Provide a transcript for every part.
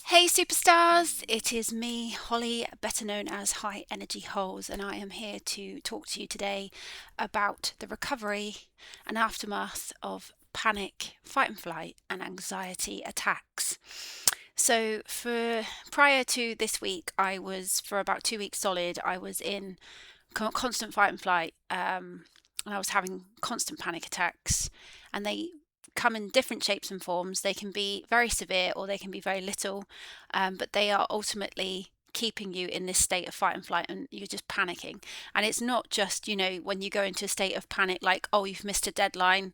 Hey superstars, it is me, Holly, better known as High Energy Holes, and I am here to talk to you today about the recovery and aftermath of panic, fight and flight, and anxiety attacks. So, for prior to this week, for about 2 weeks solid, I was in constant fight and flight, and I was having constant panic attacks, and they come in different shapes and forms. They can be very severe or they can be very little, but they are ultimately keeping you in this state of fight and flight and you're just panicking. And it's not just, when you go into a state of panic, like, oh, you've missed a deadline,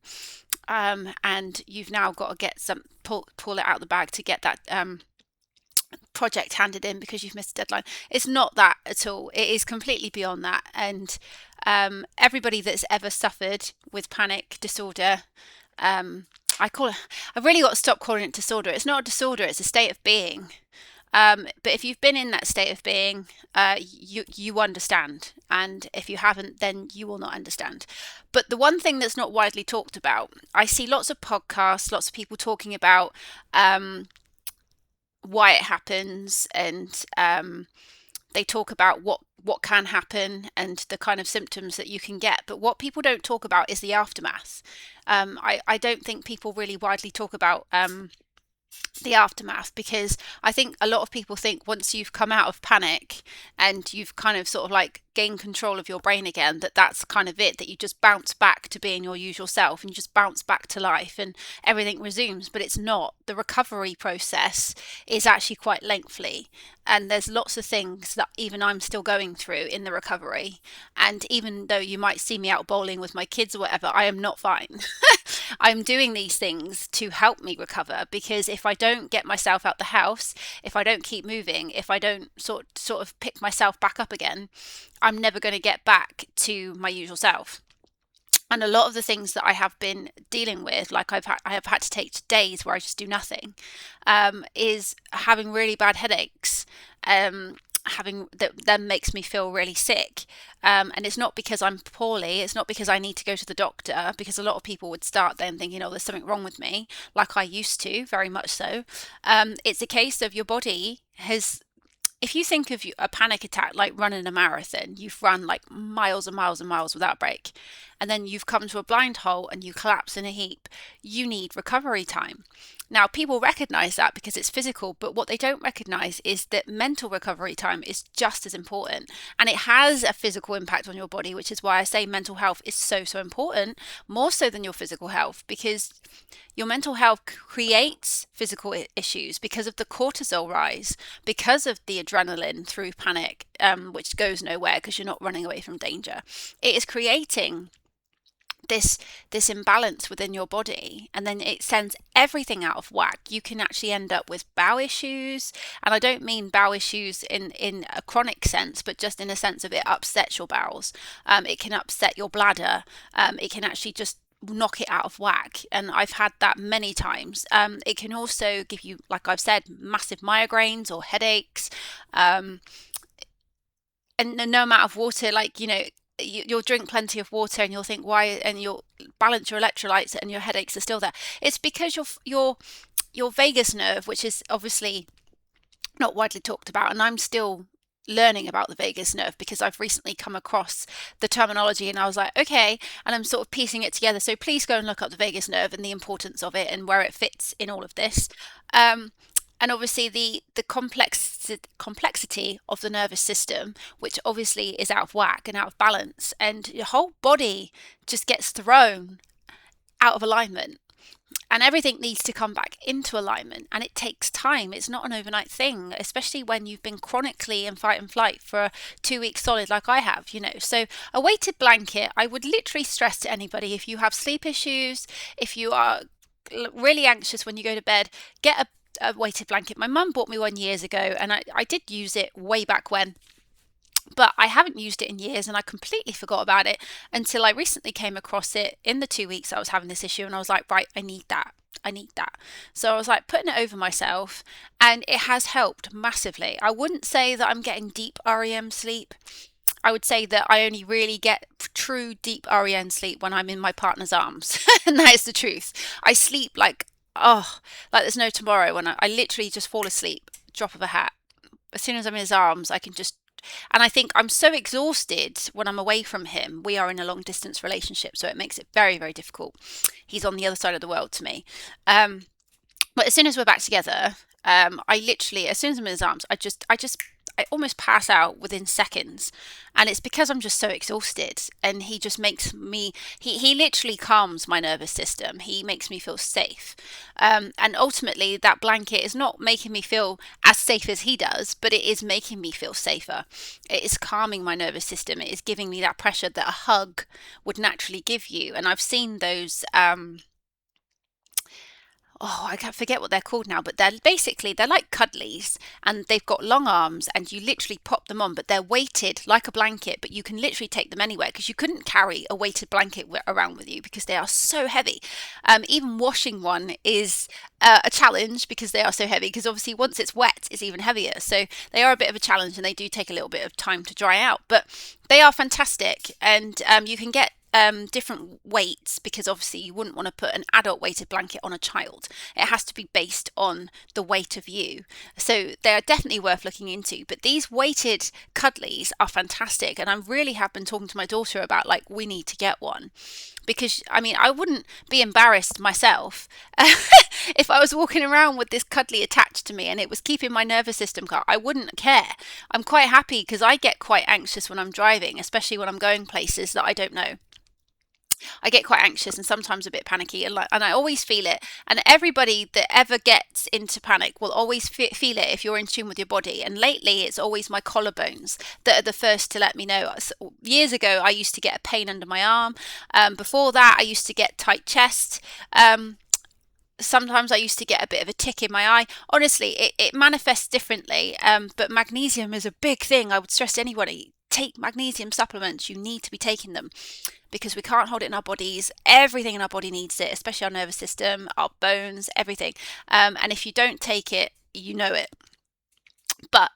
and you've now got to pull it out of the bag to get that project handed in because you've missed a deadline. It's not that at all. It is completely beyond that. And everybody that's ever suffered with panic disorder, um, I've really got to stop calling it disorder. It's not a disorder, it's a state of being. But if you've been in that state of being, you understand, and if you haven't, then you will not understand. But the one thing that's not widely talked about, I see lots of podcasts, lots of people talking about why it happens, and they talk about what can happen and the kind of symptoms that you can get. But what people don't talk about is the aftermath. I don't think people really widely talk about the aftermath, because I think a lot of people think once you've come out of panic and you've kind of sort of like gained control of your brain again, that's kind of it, that you just bounce back to being your usual self and you just bounce back to life and everything resumes. But it's not. The recovery process is actually quite lengthy, and there's lots of things that even I'm still going through in the recovery. And even though you might see me out bowling with my kids or whatever, I am not fine. I'm doing these things to help me recover, because if I don't get myself out the house, if I don't keep moving, if I don't sort of pick myself back up again, I'm never going to get back to my usual self. And a lot of the things that I have been dealing with, like I have had to take days where I just do nothing, is having really bad headaches. Having that then makes me feel really sick, and it's not because I'm poorly, it's not because I need to go to the doctor, because a lot of people would start then thinking, oh, there's something wrong with me, like I used to, very much so. It's a case of your body has, if you think of a panic attack like running a marathon, you've run like miles and miles and miles without a break, and then you've come to a blind hole and you collapse in a heap. You need recovery time. Now, people recognize that because it's physical, but what they don't recognize is that mental recovery time is just as important. And it has a physical impact on your body, which is why I say mental health is so, so important, more so than your physical health, because your mental health creates physical issues because of the cortisol rise, because of the adrenaline through panic, which goes nowhere because you're not running away from danger. It is creating this imbalance within your body, and then it sends everything out of whack. You can actually end up with bowel issues, and I don't mean bowel issues in a chronic sense, but just in a sense of it upsets your bowels. It can upset your bladder. It can actually just knock it out of whack, and I've had that many times. It can also give you, like I've said, massive migraines or headaches, and no amount of water, like, you'll drink plenty of water and you'll think why, and you'll balance your electrolytes and your headaches are still there. It's because your vagus nerve, which is obviously not widely talked about, and I'm still learning about the vagus nerve because I've recently come across the terminology and I was like, okay, and I'm sort of piecing it together. So please go and look up the vagus nerve and the importance of it and where it fits in all of this. And obviously the complexity of the nervous system, which obviously is out of whack and out of balance, and your whole body just gets thrown out of alignment, and everything needs to come back into alignment, and it takes time. It's not an overnight thing, especially when you've been chronically in fight and flight for 2 weeks solid like I have. So a weighted blanket, I would literally stress to anybody, if you have sleep issues, if you are really anxious when you go to bed, get a weighted blanket. My mum bought me one years ago, and I did use it way back when, but I haven't used it in years, and I completely forgot about it until I recently came across it in the 2 weeks I was having this issue, and I was like, right, I need that. So I was like putting it over myself, and it has helped massively. I wouldn't say that I'm getting deep REM sleep. I would say that I only really get true deep REM sleep when I'm in my partner's arms. And that is the truth. I sleep like there's no tomorrow, when I literally just fall asleep drop of a hat. As soon as I'm in his arms, I can just, and I think I'm so exhausted when I'm away from him. We are in a long distance relationship, so it makes it very, very difficult. He's on the other side of the world to me. But as soon as we're back together, I literally, as soon as I'm in his arms, I almost pass out within seconds. And it's because I'm just so exhausted. And he just makes me, he literally calms my nervous system. He makes me feel safe. And ultimately, that blanket is not making me feel as safe as he does, but it is making me feel safer. It is calming my nervous system. It is giving me that pressure that a hug would naturally give you. And I've seen those. I can't forget what they're called now, but they're like cuddlies, and they've got long arms, and you literally pop them on, but they're weighted like a blanket, but you can literally take them anywhere, because you couldn't carry a weighted blanket around with you because they are so heavy. Even washing one is a challenge because they are so heavy, because obviously once it's wet it's even heavier, so they are a bit of a challenge, and they do take a little bit of time to dry out, but they are fantastic. And you can get different weights, because obviously you wouldn't want to put an adult weighted blanket on a child. It has to be based on the weight of you. So they are definitely worth looking into. But these weighted cuddlies are fantastic. And I really have been talking to my daughter about, like, we need to get one. Because, I mean, I wouldn't be embarrassed myself if I was walking around with this cuddly attached to me and it was keeping my nervous system calm. I wouldn't care. I'm quite happy, because I get quite anxious when I'm driving, especially when I'm going places that I don't know. I get quite anxious and sometimes a bit panicky, and I always feel it. And everybody that ever gets into panic will always feel it if you're in tune with your body. And lately, it's always my collarbones that are the first to let me know. Years ago, I used to get a pain under my arm. Before that, I used to get tight chest. Sometimes I used to get a bit of a tick in my eye. Honestly, it manifests differently, but magnesium is a big thing. I would stress to anybody, take magnesium supplements. You need to be taking them, because we can't hold it in our bodies. Everything in our body needs it, especially our nervous system, our bones, everything. And if you don't take it, you know it. But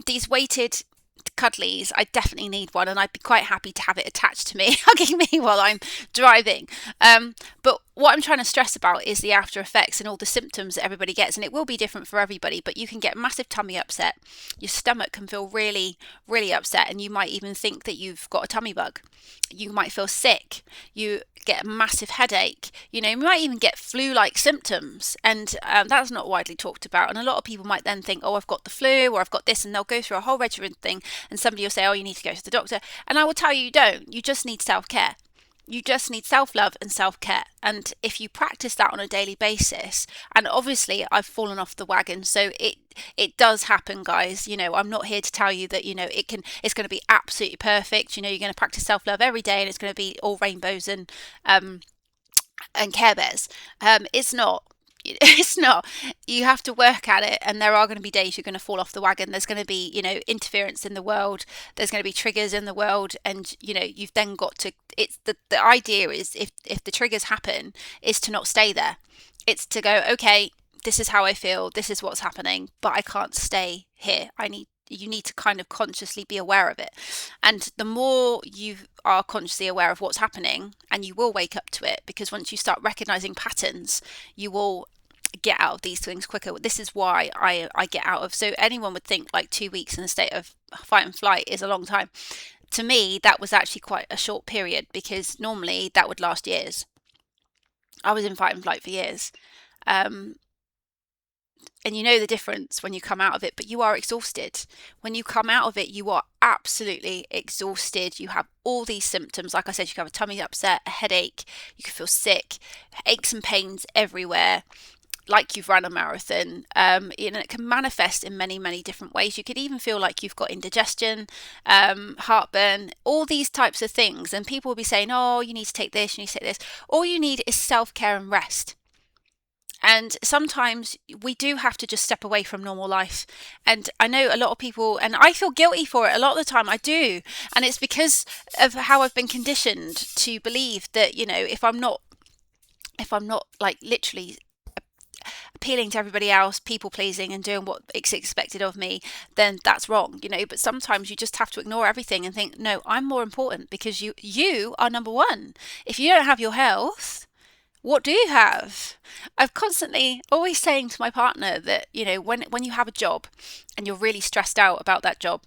these weighted cuddlies, I definitely need one, and I'd be quite happy to have it attached to me, hugging me while I'm driving. But what I'm trying to stress about is the after effects and all the symptoms that everybody gets, and it will be different for everybody, but you can get massive tummy upset. Your stomach can feel really, really upset, and you might even think that you've got a tummy bug. You might feel sick. You get a massive headache. You know, you might even get flu-like symptoms, and that's not widely talked about. And a lot of people might then think, oh, I've got the flu, or I've got this, and they'll go through a whole regimen thing, and somebody will say, oh, you need to go to the doctor. And I will tell you, you don't. You just need self-care. You just need self-love and self-care. And if you practice that on a daily basis, and obviously I've fallen off the wagon, so it does happen, guys. You know, I'm not here to tell you that, you know, it's going to be absolutely perfect. You know, you're going to practice self-love every day and it's going to be all rainbows and Care Bears. It's not. It's not. You have to work at it, and there are going to be days you're going to fall off the wagon. There's going to be, you know, interference in the world. There's going to be triggers in the world, and you know, you've then got to. It's the idea is, if the triggers happen, is to not stay there. It's to go, okay, this is how I feel. This is what's happening, but I can't stay here. You need to kind of consciously be aware of it. And the more you are consciously aware of what's happening, and you will wake up to it, because once you start recognizing patterns, you will get out of these things quicker. This is why I get out of, so anyone would think like 2 weeks in a state of fight and flight is a long time. To me, that was actually quite a short period, because normally that would last years. I was in fight and flight for years. And you know the difference when you come out of it, but you are exhausted. When you come out of it, you are absolutely exhausted. You have all these symptoms. Like I said, you can have a tummy upset, a headache, you can feel sick, aches and pains everywhere, like you've run a marathon. It can manifest in many, many different ways. You could even feel like you've got indigestion, heartburn, all these types of things. And people will be saying, oh, you need to take this, you need to take this. All you need is self-care and rest. And sometimes we do have to just step away from normal life. And I know a lot of people, and I feel guilty for it a lot of the time, I do. And it's because of how I've been conditioned to believe that, you know, if I'm not like literally appealing to everybody else, people pleasing and doing what is expected of me, then that's wrong, you know. But sometimes you just have to ignore everything and think, no, I'm more important, because you are number one. If you don't have your health, What do you have? I'm constantly always saying to my partner that, when you have a job and you're really stressed out about that job,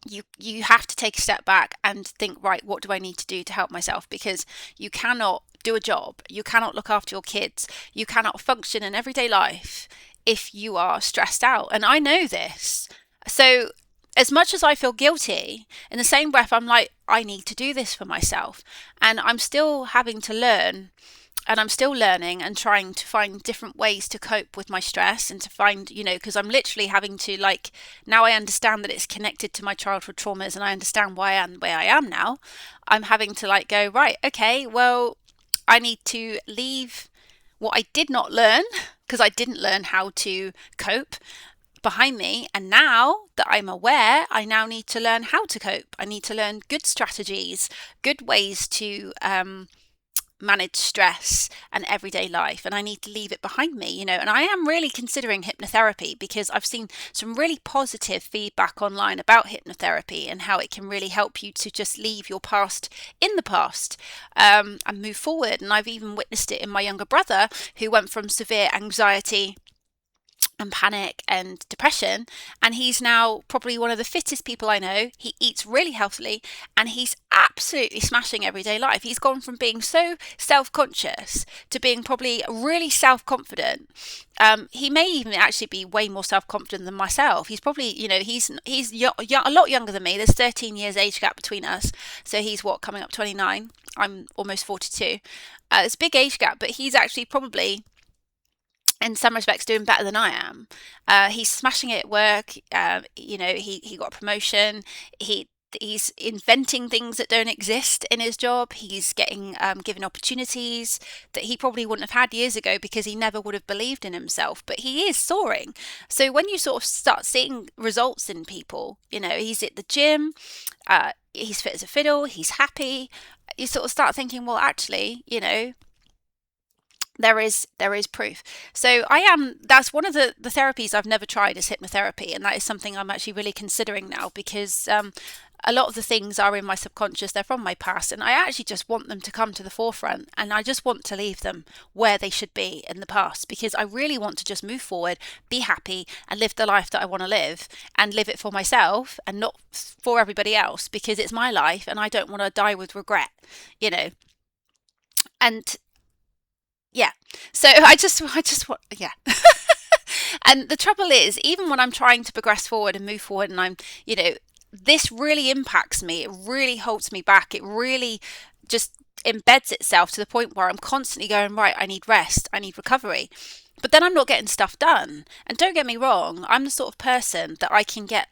you have to take a step back and think, right, what do I need to do to help myself? Because you cannot do a job, you cannot look after your kids, you cannot function in everyday life if you are stressed out. And I know this. So as much as I feel guilty, in the same breath, I'm like, I need to do this for myself. And I'm still having to learn, and I'm still learning and trying to find different ways to cope with my stress, and to find, because I'm literally having to, like, now I understand that it's connected to my childhood traumas, and I understand why I am where I am now. I'm having to, like, go, right, okay, well, I need to leave what I did not learn, because I didn't learn how to cope, behind me. And now that I'm aware, I now need to learn how to cope. I need to learn good strategies, good ways to manage stress and everyday life, and I need to leave it behind me, and I am really considering hypnotherapy, because I've seen some really positive feedback online about hypnotherapy and how it can really help you to just leave your past in the past, and move forward. And I've even witnessed it in my younger brother, who went from severe anxiety and panic and depression, and he's now probably one of the fittest people I know. He eats really healthily, and he's absolutely smashing everyday life. He's gone from being so self-conscious to being probably really self-confident. He may even actually be way more self-confident than myself. He's probably, he's a lot younger than me. There's 13 years age gap between us, so he's coming up 29. I'm almost 42. It's a big age gap, but he's actually probably, in some respects, doing better than I am. He's smashing it at work. He got a promotion. He's inventing things that don't exist in his job. He's getting given opportunities that he probably wouldn't have had years ago, because he never would have believed in himself. But he is soaring. So when you sort of start seeing results in people, he's at the gym, he's fit as a fiddle, he's happy, you sort of start thinking, well, actually, there is proof. So that's one of the therapies I've never tried, is hypnotherapy, and that is something I'm actually really considering now, because a lot of the things are in my subconscious, they're from my past, and I actually just want them to come to the forefront, and I just want to leave them where they should be in the past, because I really want to just move forward, be happy, and live the life that I want to live, and live it for myself and not for everybody else, because it's my life and I don't want to die with regret, you know. And yeah. So I just want, yeah. And the trouble is, even when I'm trying to progress forward and move forward, and this really impacts me. It really holds me back. It really just embeds itself to the point where I'm constantly going, right, I need rest, I need recovery. But then I'm not getting stuff done. And don't get me wrong, I'm the sort of person that I can get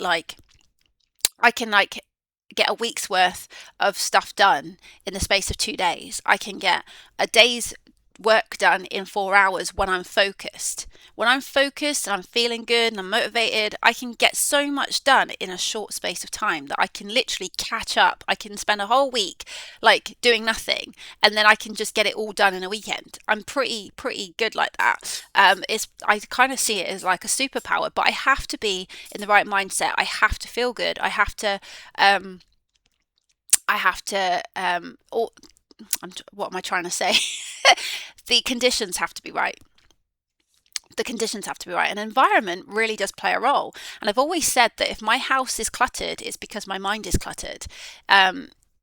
a week's worth of stuff done in the space of 2 days. I can get a day's work done in 4 hours when I'm focused. When I'm focused and I'm feeling good and I'm motivated, I can get so much done in a short space of time that I can literally catch up. I can spend a whole week like doing nothing, and then I can just get it all done in a weekend. I'm pretty good like that. I kind of see it as like a superpower, but I have to be in the right mindset. I have to feel good. Um, I have to what am I trying to say? The conditions have to be right. The conditions have to be right. And environment really does play a role. And I've always said that if my house is cluttered, it's because my mind is cluttered.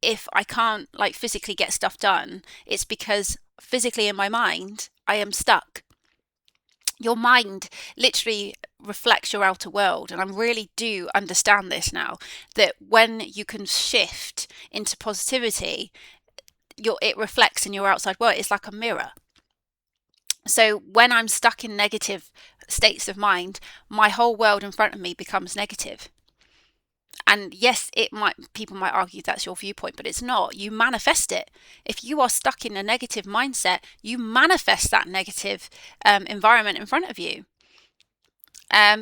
If I can't like physically get stuff done, it's because physically in my mind, I am stuck. Your mind literally reflects your outer world, and I really do understand this now, that when you can shift into positivity, it reflects in your outside world. It's like a mirror. So when I'm stuck in negative states of mind, my whole world in front of me becomes negative. And yes, people might argue that's your viewpoint, but it's not. You manifest it. If you are stuck in a negative mindset, you manifest that negative environment in front of you.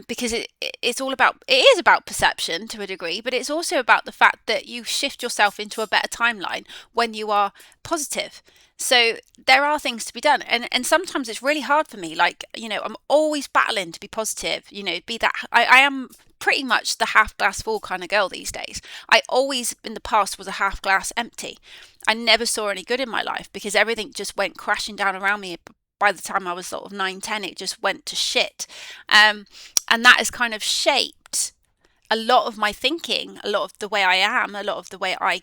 Because it is about perception to a degree, but it's also about the fact that you shift yourself into a better timeline when you are positive. So there are things to be done, and sometimes it's really hard for me. Like, I'm always battling to be positive. Be that I am pretty much the half glass full kind of girl these days. I always in the past was a half glass empty. I never saw any good in my life because everything just went crashing down around me. By the time I was sort of 9, 10, it just went to shit. And that has kind of shaped a lot of my thinking, a lot of the way I am, a lot of the way I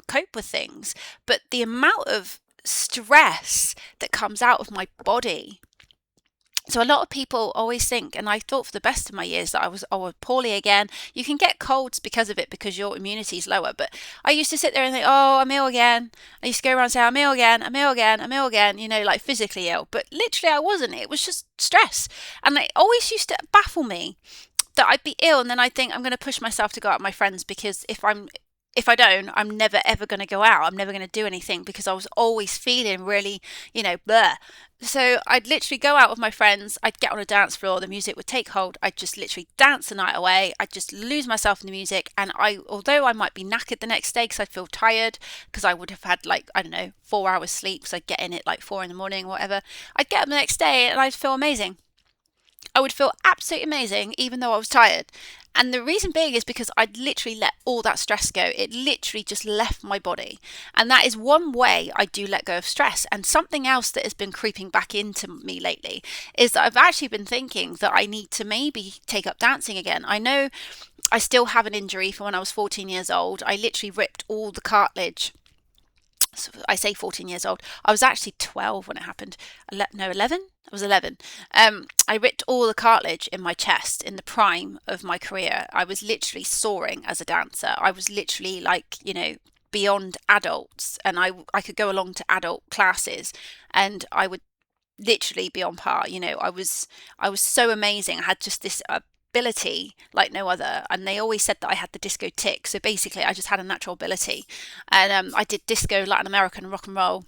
cope with things. But the amount of stress that comes out of my body. So a lot of people always think, and I thought for the best of my years that I was poorly again. You can get colds because of it because your immunity is lower. But I used to sit there and think, oh, I'm ill again. I used to go around and say, I'm ill again, I'm ill again, I'm ill again, like physically ill. But literally I wasn't. It was just stress. And it always used to baffle me that I'd be ill and then I'd think I'm going to push myself to go out with my friends because if I don't, I'm never ever going to go out. I'm never going to do anything because I was always feeling really, bleh. So I'd literally go out with my friends. I'd get on a dance floor. The music would take hold. I'd just literally dance the night away. I'd just lose myself in the music. And although I might be knackered the next day because I'd feel tired because I would have had like, I don't know, 4 hours sleep. So I'd get in at like 4 in the morning or whatever. I'd get up the next day and I'd feel amazing. I would feel absolutely amazing even though I was tired. And the reason being is because I'd literally let all that stress go. It literally just left my body. And that is one way I do let go of stress. And something else that has been creeping back into me lately is that I've actually been thinking that I need to maybe take up dancing again. I know I still have an injury from when I was 14 years old. I literally ripped all the cartilage. So I say 14 years old. I was actually 12 when it happened. No, 11? I was 11. I ripped all the cartilage in my chest in the prime of my career. I was literally soaring as a dancer. I was literally like, beyond adults. And I could go along to adult classes and I would literally be on par. I was so amazing. I had just this ability like no other, and they always said that I had the disco tick. So basically I just had a natural ability, and I did disco, Latin American, rock and roll,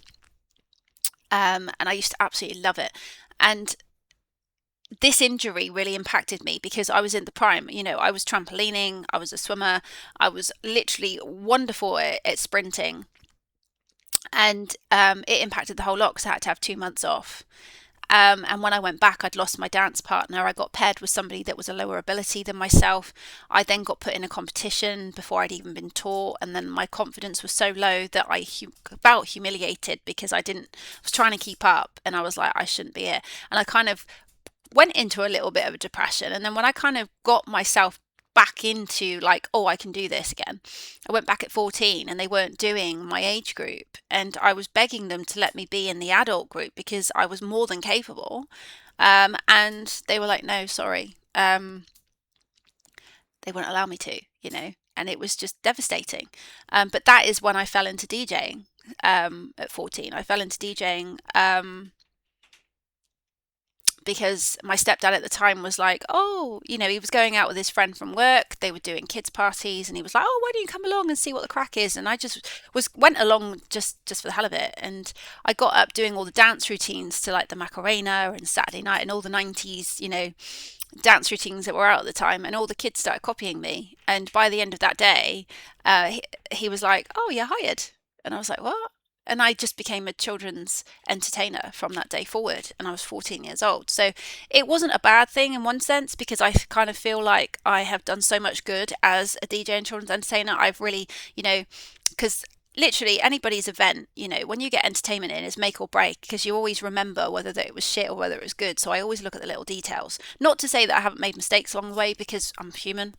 and I used to absolutely love it. And this injury really impacted me because I was in the prime. I was trampolining, I was a swimmer, I was literally wonderful at sprinting, and it impacted the whole lot because I had to have 2 months off. And when I went back, I'd lost my dance partner. I got paired with somebody that was a lower ability than myself. I then got put in a competition before I'd even been taught. And then my confidence was so low that I felt humiliated because I was trying to keep up and I was like, I shouldn't be here. And I kind of went into a little bit of a depression. And then when I kind of got myself back into like, oh, I can do this again, I went back at 14 and they weren't doing my age group. And I was begging them to let me be in the adult group because I was more than capable. And they were like, no, sorry. They wouldn't allow me to. And it was just devastating. But that is when I fell into DJing at 14. I fell into DJing. Because my stepdad at the time was like, oh, he was going out with his friend from work. They were doing kids' parties, and he was like, oh, why don't you come along and see what the crack is? And I just went along just for the hell of it. And I got up doing all the dance routines to like the Macarena and Saturday Night and all the 90s, dance routines that were out at the time. And all the kids started copying me. And by the end of that day, he was like, oh, you're hired. And I was like, what? And I just became a children's entertainer from that day forward. And I was 14 years old. So it wasn't a bad thing in one sense because I kind of feel like I have done so much good as a DJ and children's entertainer. I've really, because literally anybody's event, when you get entertainment in, is make or break because you always remember whether that it was shit or whether it was good. So I always look at the little details. Not to say that I haven't made mistakes along the way because I'm human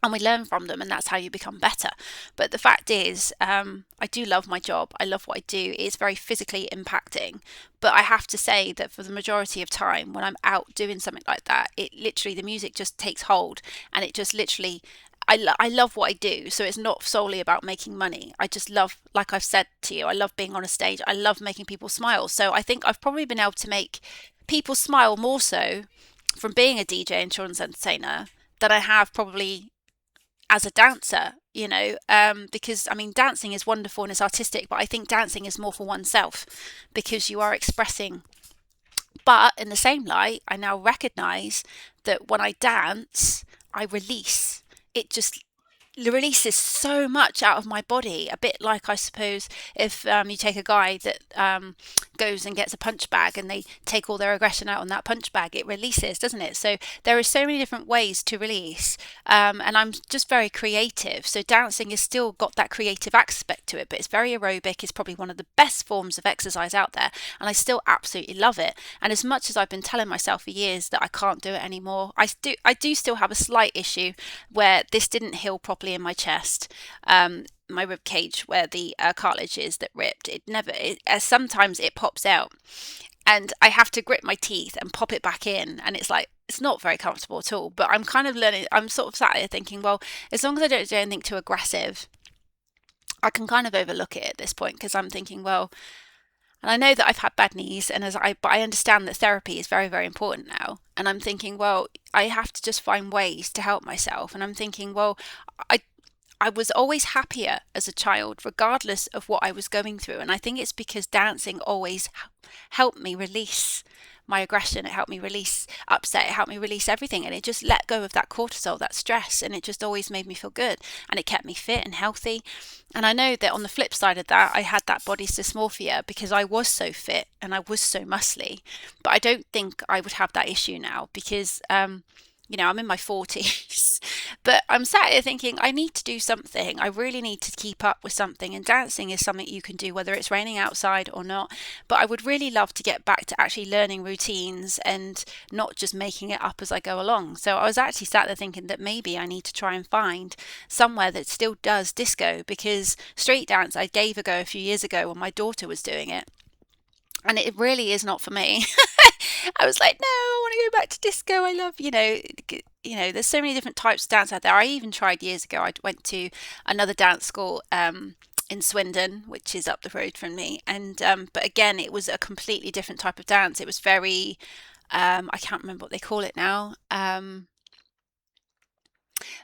and we learn from them and that's how you become better. But the fact is, I do love my job. I love what I do. It's very physically impacting, but I have to say that for the majority of time when I'm out doing something like that, it literally, the music just takes hold and it just literally, I love what I do. So it's not solely about making money. I just love, like I've said to you, I love being on a stage. I love making people smile. So I think I've probably been able to make people smile more so from being a DJ and children's entertainer than I have probably as a dancer, because I mean, dancing is wonderful and it's artistic, but I think dancing is more for oneself because you are expressing But in the same light, I now recognize that when I dance, I release. It just releases so much out of my body. A bit like, I suppose, if you take a guy that goes and gets a punch bag and they take all their aggression out on that punch bag, it releases, doesn't it? So there are so many different ways to release, and I'm just very creative. So dancing has still got that creative aspect to it, but it's very aerobic. It's probably one of the best forms of exercise out there, and I still absolutely love it. And as much as I've been telling myself for years that I can't do it anymore, I do still have a slight issue where this didn't heal properly in my chest. My rib cage, where the cartilage is that ripped, sometimes it pops out, and I have to grit my teeth and pop it back in, and it's like, it's not very comfortable at all. But I'm kind of learning. I'm sort of sat there thinking, well, as long as I don't do anything too aggressive, I can kind of overlook it at this point, because I'm thinking, well, and I know that I've had bad knees, and but I understand that therapy is very, very important now. And I'm thinking, well, I have to just find ways to help myself. And I'm thinking, well, I I was always happier as a child, regardless of what I was going through. And I think it's because dancing always helped me release my aggression. It helped me release upset. It helped me release everything. And it just let go of that cortisol, that stress. And it just always made me feel good. And it kept me fit and healthy. And I know that on the flip side of that, I had that body dysmorphia because I was so fit and I was so muscly. But I don't think I would have that issue now because, I'm in my 40s, but I'm sat here thinking I need to do something. I really need to keep up with something. And dancing is something you can do whether it's raining outside or not. But I would really love to get back to actually learning routines and not just making it up as I go along. So I was actually sat there thinking that maybe I need to try and find somewhere that still does disco, because street dance I gave a go a few years ago when my daughter was doing it. And it really is not for me. I was like, no, I want to go back to disco. I love, there's so many different types of dance out there. I even tried years ago. I went to another dance school in Swindon, which is up the road from me. And but again, it was a completely different type of dance. It was very, I can't remember what they call it now.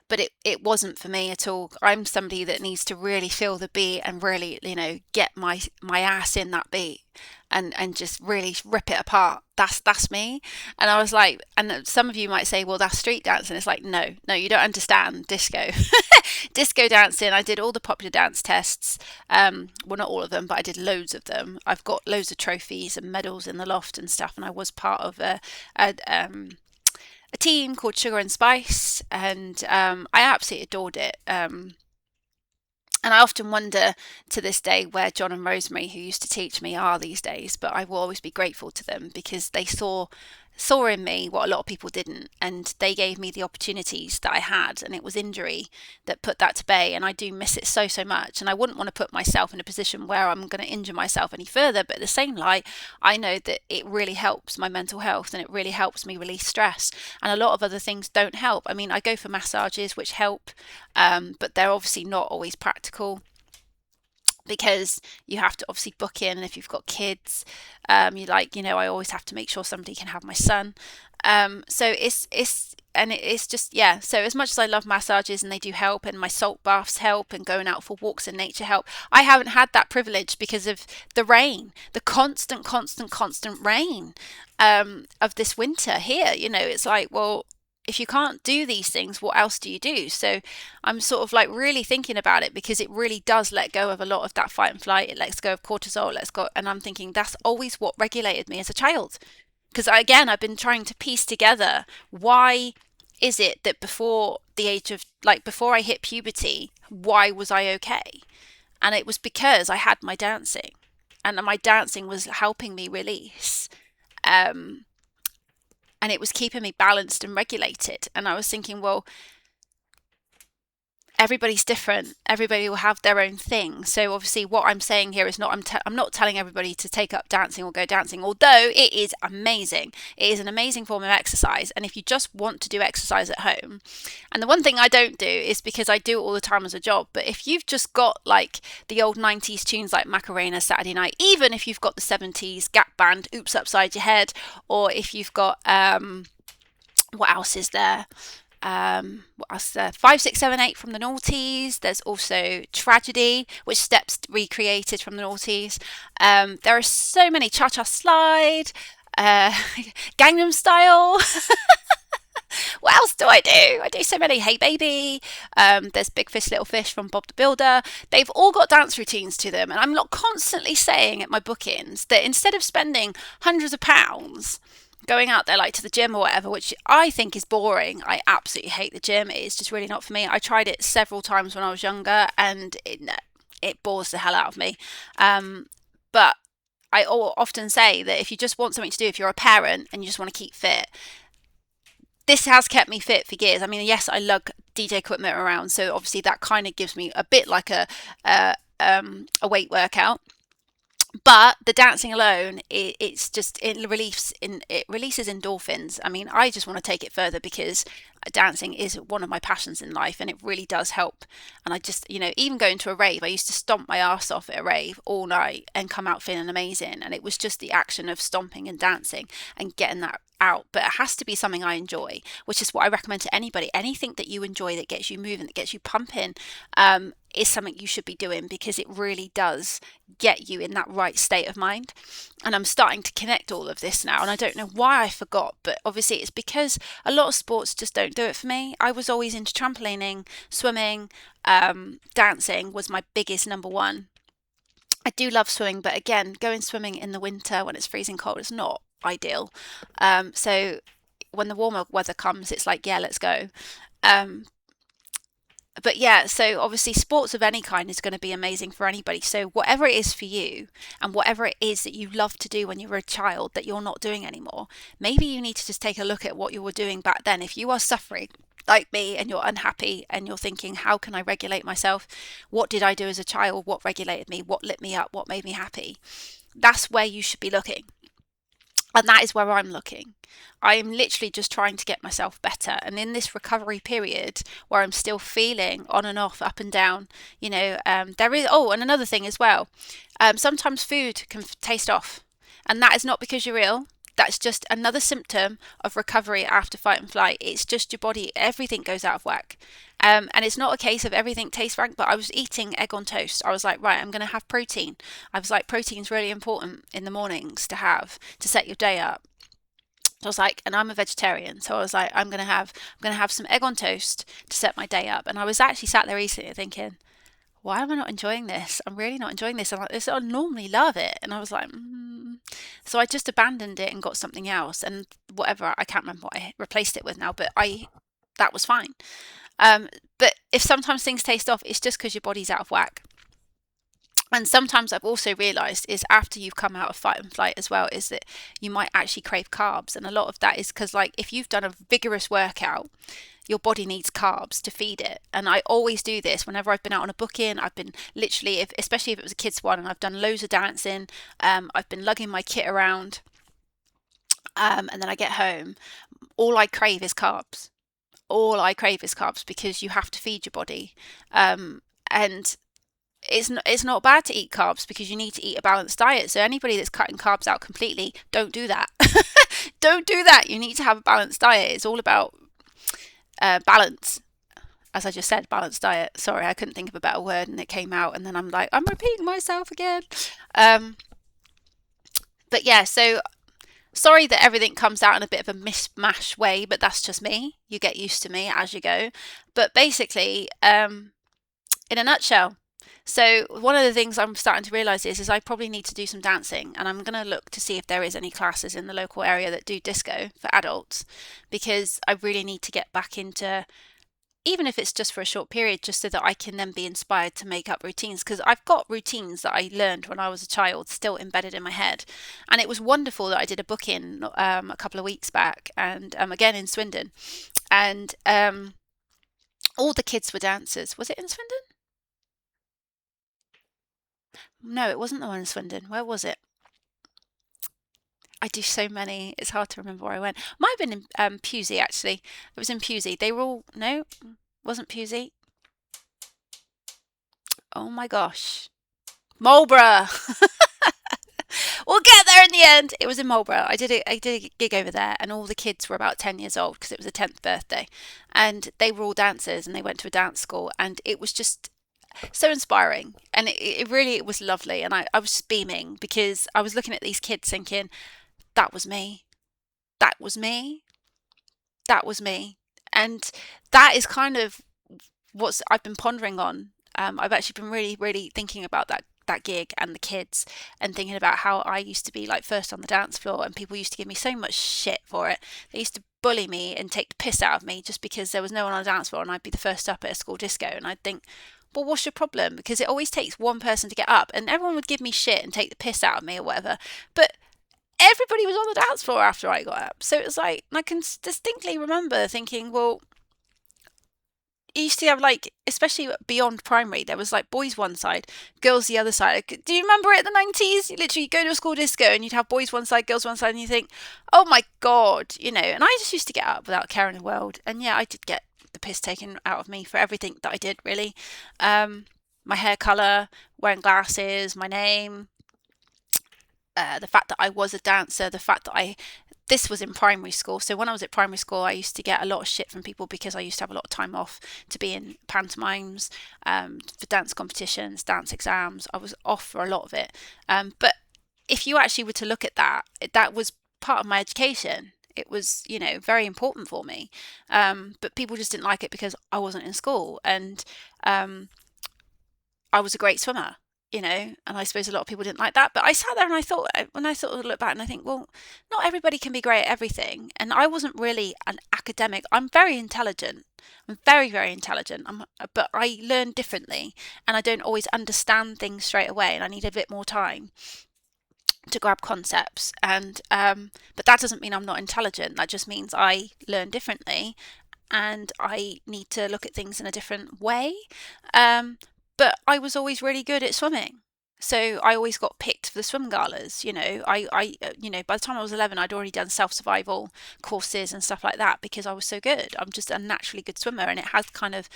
But it wasn't for me at all. I'm somebody that needs to really feel the beat and really, get my ass in that beat and just really rip it apart. That's me. And I was like, and some of you might say, well, that's street dance. And it's like, no, you don't understand disco. Disco dancing, I did all the popular dance tests. Well, not all of them, but I did loads of them. I've got loads of trophies and medals in the loft and stuff. And I was part of a team called Sugar and Spice, and I absolutely adored it. And I often wonder to this day where John and Rosemary, who used to teach me, are these days. But I will always be grateful to them because they saw in me what a lot of people didn't, and they gave me the opportunities that I had, and it was injury that put that to bay. And I do miss it so much, and I wouldn't want to put myself in a position where I'm going to injure myself any further. But at the same light, I know that it really helps my mental health, and it really helps me release stress, and a lot of other things don't help. I mean, I go for massages which help, but they're obviously not always practical because you have to obviously book in, and if you've got kids, I always have to make sure somebody can have my son. So it's just, yeah. So as much as I love massages and they do help, and my salt baths help, and going out for walks in nature help, I haven't had that privilege because of the rain, the constant rain of this winter here. It's like, well, if you can't do these things, what else do you do? So I'm sort of like really thinking about it, because it really does let go of a lot of that fight and flight. It lets go of cortisol, and I'm thinking that's always what regulated me as a child. Because again, I've been trying to piece together, why is it that before the age of, before I hit puberty, why was I okay? And it was because I had my dancing, and my dancing was helping me release. And it was keeping me balanced and regulated. And I was thinking, well, everybody's different. Everybody will have their own thing. So obviously what I'm saying here is I'm not telling everybody to take up dancing or go dancing, although it is amazing. It is an amazing form of exercise. And if you just want to do exercise at home, and the one thing I don't do is because I do it all the time as a job, but if you've just got like the old 90s tunes like Macarena, Saturday Night, even if you've got the 70s Gap Band, Oops Upside Your Head, or if you've got, what else is there? What else? 5, 6, 7, 8 from the noughties. There's also Tragedy, which Steps recreated from the noughties. There are so many. Cha Cha Slide. uh, Gangnam Style. What else do I do? I do so many. Hey Baby. There's Big Fish Little Fish from Bob the Builder. They've all got dance routines to them, and I'm not constantly saying at my bookings that instead of spending hundreds of pounds going out there like to the gym or whatever, which I think is boring. I absolutely hate the gym. It is just really not for me. I tried it several times when I was younger, and it bores the hell out of me. But I often say that if you just want something to do, if you're a parent and you just want to keep fit, this has kept me fit for years. I mean, yes, I lug DJ equipment around, so obviously that kind of gives me a bit like a weight workout. But the dancing alone, it's just it releases endorphins. I mean, I just want to take it further because dancing is one of my passions in life, and it really does help. And I just, even going to a rave, I used to stomp my ass off at a rave all night and come out feeling amazing. And it was just the action of stomping and dancing and getting that out. But it has to be something I enjoy, which is what I recommend to anybody. Anything that you enjoy, that gets you moving, that gets you pumping, is something you should be doing, because it really does get you in that right state of mind. And I'm starting to connect all of this now, and I don't know why I forgot, but obviously it's because a lot of sports just don't do it for me. I was always into trampolining, swimming, dancing was my biggest number one. I do love swimming, but again, going swimming in the winter when it's freezing cold is not ideal. So when the warmer weather comes, it's like, yeah, let's go. Um, but yeah, so obviously sports of any kind is going to be amazing for anybody. So whatever it is for you, and whatever it is that you loved to do when you were a child that you're not doing anymore, maybe you need to just take a look at what you were doing back then. If you are suffering like me and you're unhappy and you're thinking, how can I regulate myself? What did I do as a child? What regulated me? What lit me up? What made me happy? That's where you should be looking. And that is where I'm looking. I am literally just trying to get myself better. And in this recovery period where I'm still feeling on and off, up and down, there is, oh, and another thing as well. Sometimes food can taste off. And that is not because you're ill. That's just another symptom of recovery after fight and flight. It's just your body, everything goes out of whack. And it's not a case of everything tastes rank, but I was eating egg on toast. I was like, right, I'm going to have protein. I was like, protein's really important in the mornings to have to set your day up. So I was like, and I'm a vegetarian, so I was like, I'm gonna have some egg on toast to set my day up. And I was actually sat there recently thinking, why am I not enjoying this? I'm really not enjoying this. I'm like, this, I normally love it. And I was like, So I just abandoned it and got something else. And whatever, I can't remember what I replaced it with now, but that was fine. Um, but if sometimes things taste off, it's just because your body's out of whack. And sometimes I've also realized is after you've come out of fight and flight as well, is that you might actually crave carbs. And a lot of that is because, like, if you've done a vigorous workout, your body needs carbs to feed it. And I always do this whenever I've been out on a booking. I've been literally, especially if it was a kids one, and I've done loads of dancing. I've been lugging my kit around, and then I get home. All I crave is carbs. All I crave is carbs because you have to feed your body. And it's not bad to eat carbs because you need to eat a balanced diet. So anybody that's cutting carbs out completely, don't do that. Don't do that. You need to have a balanced diet. It's all about balance. As I just said, balanced diet. Sorry, I couldn't think of a better word and it came out, and then I'm like, I'm repeating myself again. Um, but yeah, so sorry that everything comes out in a bit of a mishmash way, but that's just me. You get used to me as you go. But basically, in a nutshell, so one of the things I'm starting to realise is I probably need to do some dancing, and I'm going to look to see if there is any classes in the local area that do disco for adults, because I really need to get back into, even if it's just for a short period, just so that I can then be inspired to make up routines, because I've got routines that I learned when I was a child still embedded in my head. And it was wonderful that I did a book-in a couple of weeks back, and again in Swindon, and all the kids were dancers. Was it in Swindon? No, it wasn't the one in Swindon. Where was it? I do so many. It's hard to remember where I went. Might have been in Pewsey, actually. It was in Pewsey. They were all. No, wasn't Pewsey. Oh my gosh. Marlborough. We'll get there in the end. It was in Marlborough. I did a gig over there, and all the kids were about 10 years old because it was a 10th birthday. And they were all dancers, and they went to a dance school, and it was just so inspiring, and it really, it was lovely. And I was just beaming because I was looking at these kids thinking, that was me. That was me. That was me. And that is kind of what I've been pondering on. I've actually been really, really thinking about that gig and the kids, and thinking about how I used to be like first on the dance floor, and people used to give me so much shit for it. They used to bully me and take the piss out of me just because there was no one on the dance floor and I'd be the first up at a school disco, and I'd think, well, what's your problem? Because it always takes one person to get up, and everyone would give me shit and take the piss out of me or whatever. But everybody was on the dance floor after I got up. So it was like, I can distinctly remember thinking, well, you used to have like, especially beyond primary, there was like boys one side, girls the other side. Do you remember it in the 90s? You literally go to a school disco and you'd have boys one side, girls one side, and you think, oh my God, and I just used to get up without caring the world. And yeah, I did get the piss taken out of me for everything that I did, really. My hair colour, wearing glasses, my name, the fact that I was a dancer, the fact that this was in primary school. So when I was at primary school, I used to get a lot of shit from people because I used to have a lot of time off to be in pantomimes, for dance competitions, dance exams. I was off for a lot of it. But if you actually were to look at that, that was part of my education. It was, very important for me. But people just didn't like it because I wasn't in school. And I was a great swimmer, and I suppose a lot of people didn't like that. But I sat there and I thought, when I sort of look back and I think, well, not everybody can be great at everything. And I wasn't really an academic. I'm very intelligent. I'm very, very intelligent. But I learn differently, and I don't always understand things straight away. And I need a bit more time to grab concepts. And but that doesn't mean I'm not intelligent. That just means I learn differently, and I need to look at things in a different way. But I was always really good at swimming. So I always got picked for the swim galas. By the time I was 11, I'd already done self-survival courses and stuff like that because I was so good. I'm just a naturally good swimmer. And it has kind of,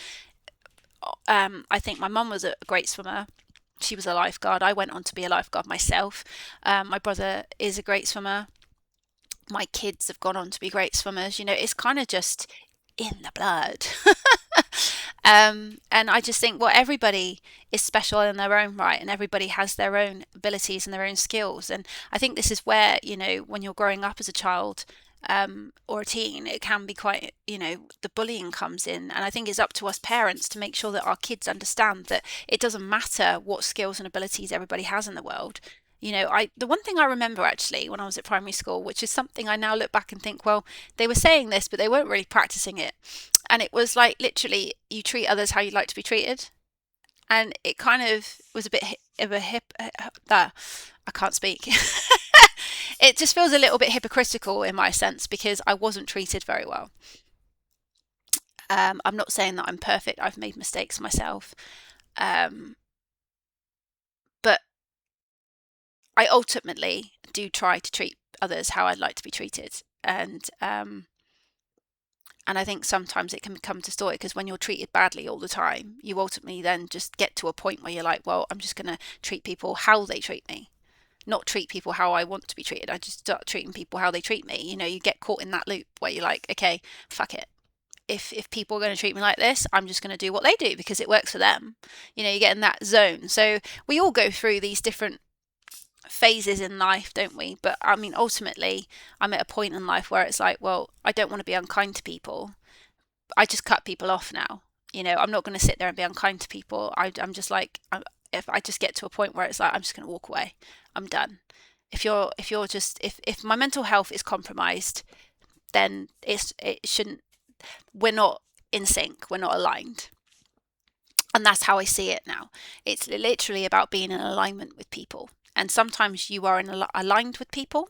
I think my mum was a great swimmer. She was a lifeguard. I went on to be a lifeguard myself. My brother is a great swimmer. My kids have gone on to be great swimmers. It's kind of just in the blood. And I just think, well, everybody is special in their own right, and everybody has their own abilities and their own skills. And I think this is where, when you're growing up as a child, or a teen, it can be quite, the bullying comes in. And I think it's up to us parents to make sure that our kids understand that it doesn't matter what skills and abilities everybody has in the world. The one thing I remember actually when I was at primary school, which is something I now look back and think, well, they were saying this, but they weren't really practicing it. And it was like, literally, you treat others how you'd like to be treated. And it kind of was a bit of a I can't speak. It just feels a little bit hypocritical in my sense because I wasn't treated very well. I'm not saying that I'm perfect. I've made mistakes myself. Um, but I ultimately do try to treat others how I'd like to be treated. And I think sometimes it can come distorted because when you're treated badly all the time, you ultimately then just get to a point where you're like, well, I'm just going to treat people how they treat me, not treat people how I want to be treated. I just start treating people how they treat me. You get caught in that loop where you're like, okay, fuck it. If people are going to treat me like this, I'm just going to do what they do because it works for them. You get in that zone. So we all go through these different phases in life, don't we? But I mean, ultimately, I'm at a point in life where it's like, well, I don't want to be unkind to people. I just cut people off now. I'm not going to sit there and be unkind to people. I'm just like, if I just get to a point where it's like, I'm just going to walk away. I'm done. If my mental health is compromised, then it shouldn't. We're not in sync. We're not aligned. And that's how I see it now. It's literally about being in alignment with people. And sometimes you are aligned with people,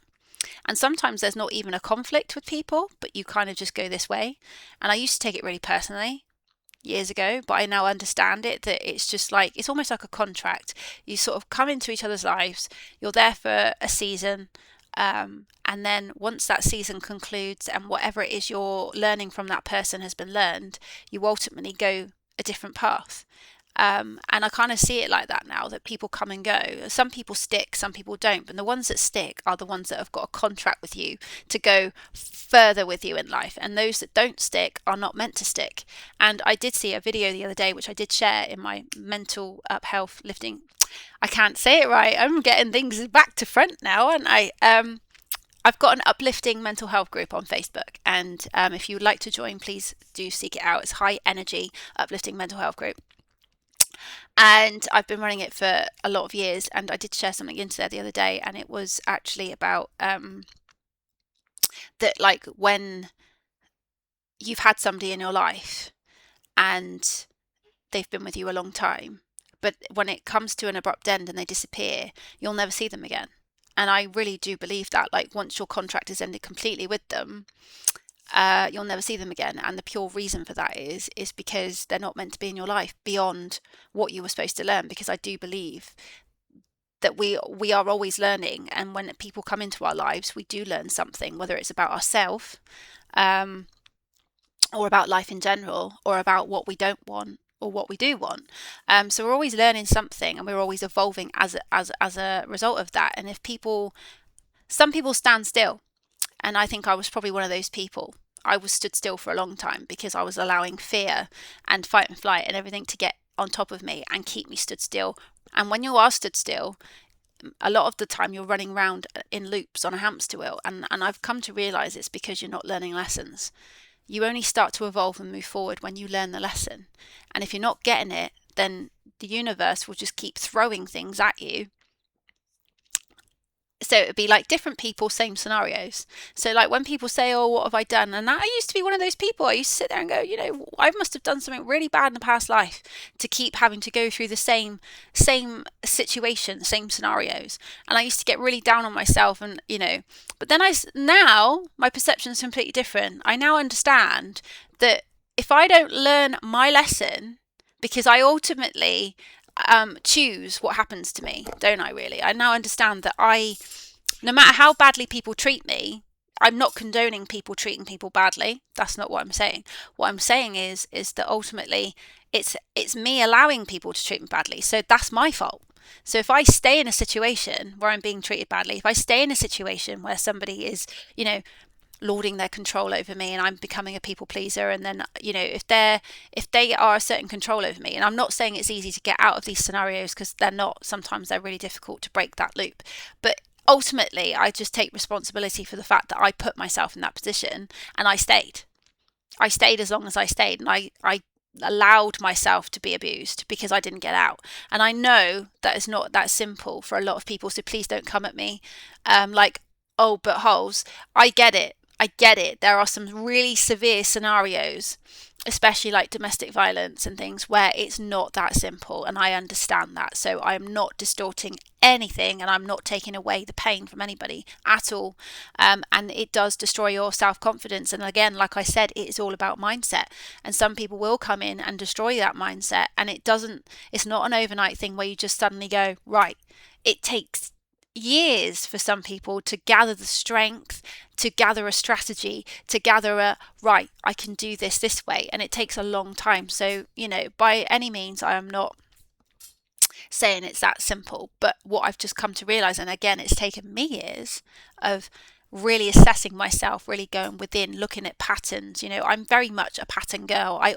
and sometimes there's not even a conflict with people, but you kind of just go this way. And I used to take it really personally years ago, but I now understand it, that it's just like, it's almost like a contract. You sort of come into each other's lives, you're there for a season, and then once that season concludes and whatever it is you're learning from that person has been learned, you ultimately go a different path. And I kind of see it like that now, that people come and go. Some people stick, some people don't. But the ones that stick are the ones that have got a contract with you to go further with you in life. And those that don't stick are not meant to stick. And I did see a video the other day, which I did share in my mental health lifting. I can't say it right. I'm getting things back to front now, aren't I? I've got an uplifting mental health group on Facebook, and if you would like to join, please do seek it out. It's High Energy Uplifting Mental Health Group, and I've been running it for a lot of years. And I did share something into there the other day, and it was actually about that, like, when you've had somebody in your life and they've been with you a long time, but when it comes to an abrupt end and they disappear, you'll never see them again. And I really do believe that, like, once your contract is ended completely with them, you'll never see them again. And the pure reason for that is because they're not meant to be in your life beyond what you were supposed to learn. Because I do believe that we are always learning, and when people come into our lives, we do learn something, whether it's about ourselves, or about life in general, or about what we don't want or what we do want. So we're always learning something, and we're always evolving as a result of that. And if some people stand still, and I think I was probably one of those people. I was stood still for a long time because I was allowing fear and fight and flight and everything to get on top of me and keep me stood still. And when you are stood still, a lot of the time you're running around in loops on a hamster wheel. And I've come to realize it's because you're not learning lessons. You only start to evolve and move forward when you learn the lesson. And if you're not getting it, then the universe will just keep throwing things at you. So it would be like different people, same scenarios. So like when people say, oh, what have I done? And I used to be one of those people. I used to sit there and go, I must have done something really bad in the past life to keep having to go through the same situation, same scenarios. And I used to get really down on myself, and but then now my perception is completely different. I now understand that if I don't learn my lesson, because I ultimately choose what happens to me, don't I? Really, I now understand that no matter how badly people treat me, I'm not condoning people treating people badly. That's not what I'm saying. What I'm saying is that ultimately it's me allowing people to treat me badly. So that's my fault. So if I stay in a situation where I'm being treated badly, if I stay in a situation where somebody is, lording their control over me, and I'm becoming a people pleaser, and then if they are a certain control over me, and I'm not saying it's easy to get out of these scenarios, because they're not. Sometimes they're really difficult to break that loop, but ultimately I just take responsibility for the fact that I put myself in that position, and I stayed as long as I stayed, and I allowed myself to be abused because I didn't get out. And I know that is not that simple for a lot of people, so please don't come at me like, oh, but holes. I get it. There are some really severe scenarios, especially like domestic violence and things, where it's not that simple, and I understand that. So I am not distorting anything, and I'm not taking away the pain from anybody at all. And it does destroy your self-confidence. And again, like I said, it is all about mindset. And some people will come in and destroy that mindset, and it's not an overnight thing where you just suddenly go, right. It takes years for some people to gather the strength, to gather a strategy, to gather right, I can do this way, and it takes a long time. So by any means, I am not saying it's that simple, but what I've just come to realize, and again, it's taken me years of really assessing myself, really going within, looking at patterns. I'm very much a pattern girl. I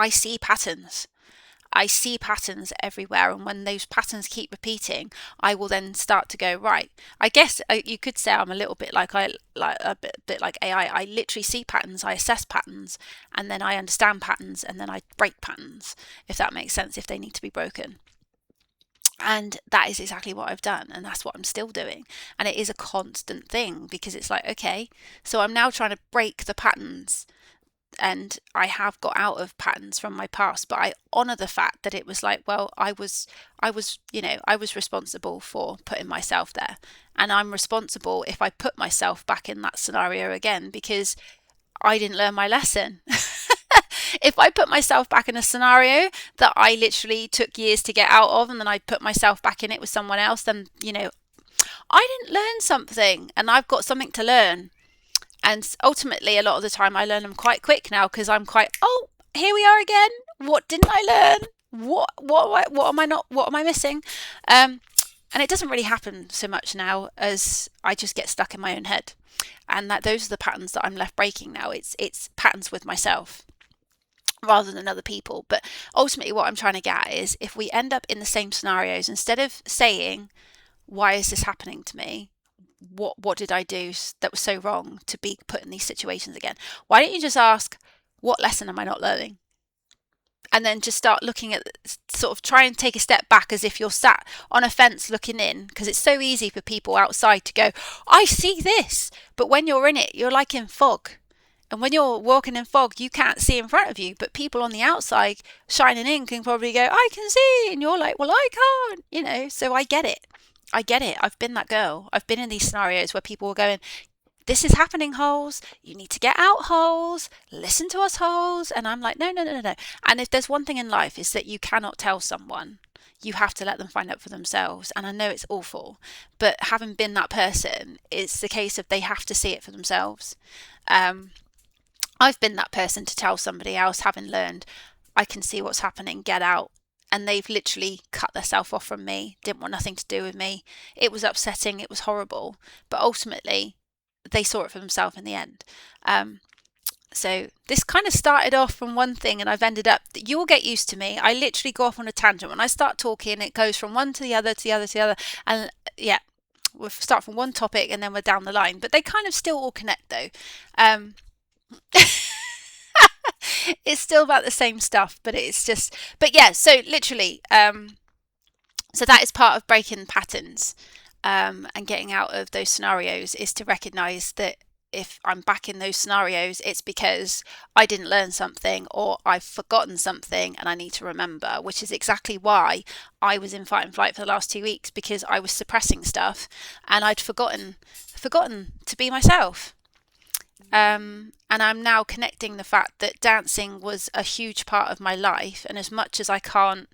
see patterns. I see patterns everywhere, and when those patterns keep repeating, I will then start to go, right. I guess you could say I'm a little bit like a bit like AI. I literally see patterns, I assess patterns, and then I understand patterns, and then I break patterns, if that makes sense, if they need to be broken. And that is exactly what I've done, and that's what I'm still doing. And it is a constant thing, because it's like, okay, so I'm now trying to break the patterns. And I have got out of patterns from my past, but I honor the fact that it was like, well, I was responsible for putting myself there, and I'm responsible if I put myself back in that scenario again, because I didn't learn my lesson. If I put myself back in a scenario that I literally took years to get out of, and then I put myself back in it with someone else, then I didn't learn something, and I've got something to learn. And ultimately, a lot of the time, I learn them quite quick now, because I'm quite, oh, here we are again. What didn't I learn? What am I missing? And it doesn't really happen so much now, as I just get stuck in my own head. And those are the patterns that I'm left breaking now. It's patterns with myself rather than other people. But ultimately, what I'm trying to get at is, if we end up in the same scenarios, instead of saying, why is this happening to me? what did I do that was so wrong to be put in these situations again? Why don't you just ask, what lesson am I not learning? And then just start looking at, sort of try and take a step back as if you're sat on a fence looking in, because it's so easy for people outside to go, I see this. But when you're in it, you're like in fog. And when you're walking in fog, you can't see in front of you, but people on the outside shining in can probably go, I can see. And you're like, well, I can't, so I get it. I get it. I've been that girl. I've been in these scenarios where people were going, this is happening, Holes. You need to get out, Holes. Listen to us, Holes. And I'm like, no, no, no, no, no. And if there's one thing in life, is that you cannot tell someone. You have to let them find out for themselves. And I know it's awful, but having been that person, it's the case of they have to see it for themselves. I've been that person to tell somebody else, having learned, I can see what's happening, get out. And they've literally cut themselves off from me, didn't want nothing to do with me. It was upsetting, it was horrible. But ultimately, they saw it for themselves in the end. So this kind of started off from one thing, and I've ended up, you'll get used to me. I literally go off on a tangent. When I start talking, it goes from one to the other, to the other, to the other. And yeah, we'll start from one topic and then we're down the line. But they kind of still all connect though. It's still about the same stuff, but it's just, but yeah, so literally, so that is part of breaking patterns, and getting out of those scenarios, is to recognize that if I'm back in those scenarios, it's because I didn't learn something or I've forgotten something and I need to remember, which is exactly why I was in fight and flight for the last 2 weeks, because I was suppressing stuff and I'd forgotten to be myself. And I'm now connecting the fact that dancing was a huge part of my life, and as much as I'm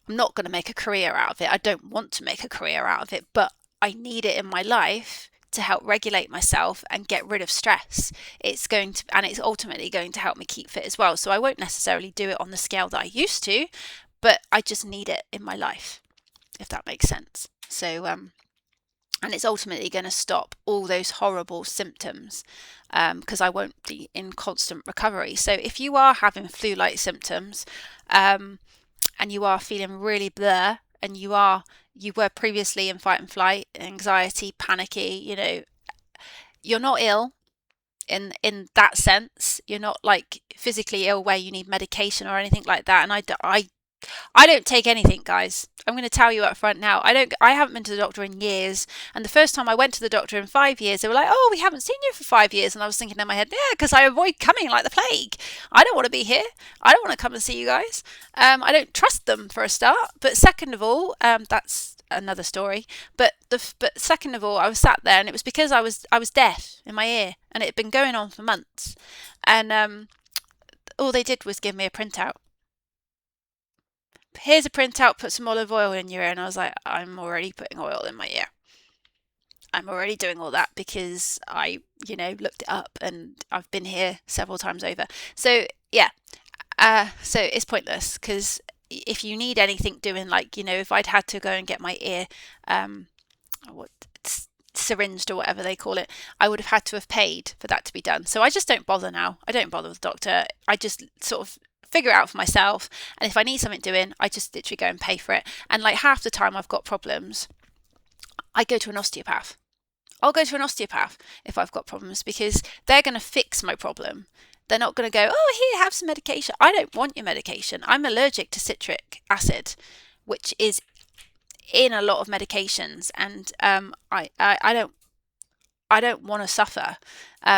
not going to make a career out of it. I don't want to make a career out of it, but I need it in my life to help regulate myself and get rid of stress. It's ultimately going to help me keep fit as well. So I won't necessarily do it on the scale that I used to, but I just need it in my life, if that makes sense. So, and it's ultimately going to stop all those horrible symptoms, because I won't be in constant recovery. So if you are having flu-like symptoms, and you are feeling really blur, and you were previously in fight and flight, anxiety, panicky, you're not ill in that sense. You're not like physically ill where you need medication or anything like that. And I don't take anything, guys. I'm going to tell you up front now. I haven't been to the doctor in years. And the first time I went to the doctor in 5 years, they were like, oh, we haven't seen you for 5 years. And I was thinking in my head, yeah, because I avoid coming like the plague. I don't want to be here. I don't want to come and see you guys. I don't trust them, for a start. But second of all, that's another story. But second of all, I was sat there, and it was because I was deaf in my ear, and it had been going on for months. And all they did was give me a printout. Here's a printout, put some olive oil in your ear. And I was like, I'm already putting oil in my ear. I'm already doing all that because I, looked it up, and I've been here several times over. So yeah, so it's pointless, because if you need anything doing, like, if I'd had to go and get my ear, what syringed or whatever they call it, I would have had to have paid for that to be done. So I just don't bother now. I don't bother with the doctor. I just sort of figure it out for myself, and if I need something doing, I just literally go and pay for it. And like half the time I've got problems, I go to an osteopath. I'll go to an osteopath if I've got problems, because they're going to fix my problem. They're not going to go, oh, here, have some medication. I don't want your medication. I'm allergic to citric acid, which is in a lot of medications, and I don't want to suffer,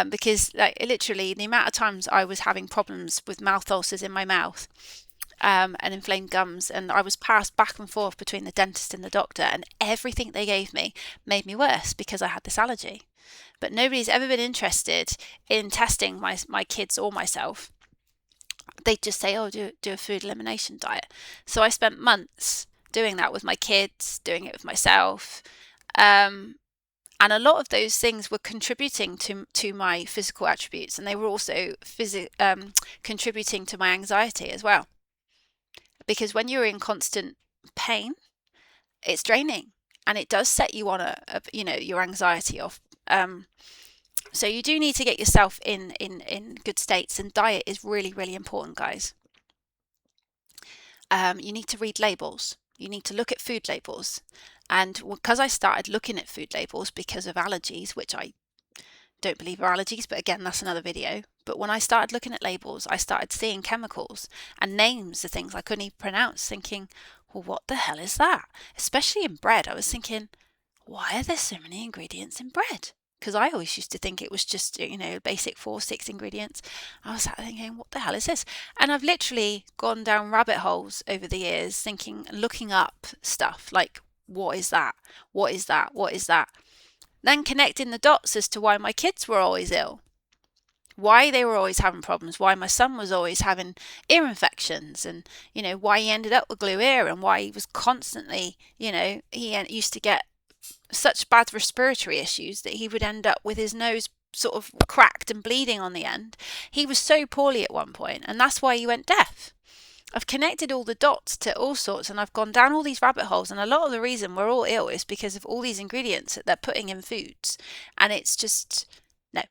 because like literally the amount of times I was having problems with mouth ulcers in my mouth, and inflamed gums, and I was passed back and forth between the dentist and the doctor, and everything they gave me made me worse because I had this allergy. But nobody's ever been interested in testing my kids or myself. They just say, oh, do a food elimination diet. So I spent months doing that with my kids, doing it with myself. And a lot of those things were contributing to my physical attributes, and they were also contributing to my anxiety as well. Because when you're in constant pain, it's draining, and it does set you on your anxiety off. So you do need to get yourself in good states, and diet is really, really important, guys. You need to read labels. You need to look at food labels. And because I started looking at food labels because of allergies, which I don't believe are allergies, but again, that's another video. But when I started looking at labels, I started seeing chemicals and names of things I couldn't even pronounce, thinking, well, what the hell is that? Especially in bread. I was thinking, why are there so many ingredients in bread? Because I always used to think it was just, basic 4-6 ingredients. I was thinking, what the hell is this? And I've literally gone down rabbit holes over the years thinking, looking up stuff like, what is that? What is that? What is that? Then connecting the dots as to why my kids were always ill, why they were always having problems, why my son was always having ear infections, and why he ended up with glue ear, and why he was constantly, he used to get such bad respiratory issues that he would end up with his nose sort of cracked and bleeding on the end. He was so poorly at one point, and that's why he went deaf. I've connected all the dots to all sorts, and I've gone down all these rabbit holes, and a lot of the reason we're all ill is because of all these ingredients that they're putting in foods, and it's just no.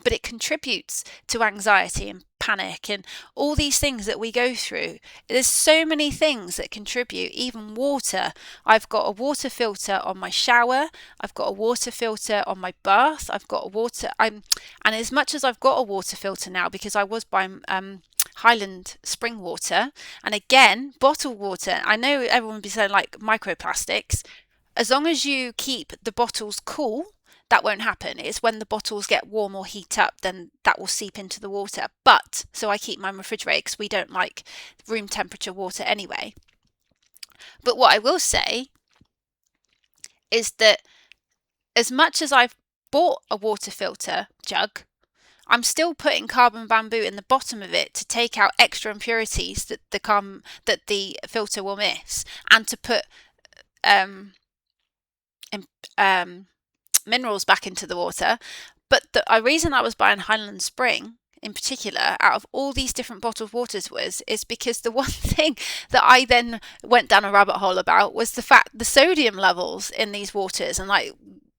But it contributes to anxiety and panic and all these things that we go through. There's so many things that contribute, even water. I've got a water filter on my shower, I've got a water filter on my bath, I've got a water and as much as I've got a water filter now, because I was buying Highland spring water, and again, bottled water. I know everyone would be saying like microplastics. As long as you keep the bottles cool, that won't happen. It's when the bottles get warm or heat up, then that will seep into the water. But so I keep mine refrigerated because we don't like room temperature water anyway. But what I will say is that as much as I've bought a water filter jug, I'm still putting carbon bamboo in the bottom of it to take out extra impurities that the filter will miss, and to put minerals back into the water. But the reason I was buying Highland Spring in particular out of all these different bottled waters is because the one thing that I then went down a rabbit hole about was the sodium levels in these waters, and like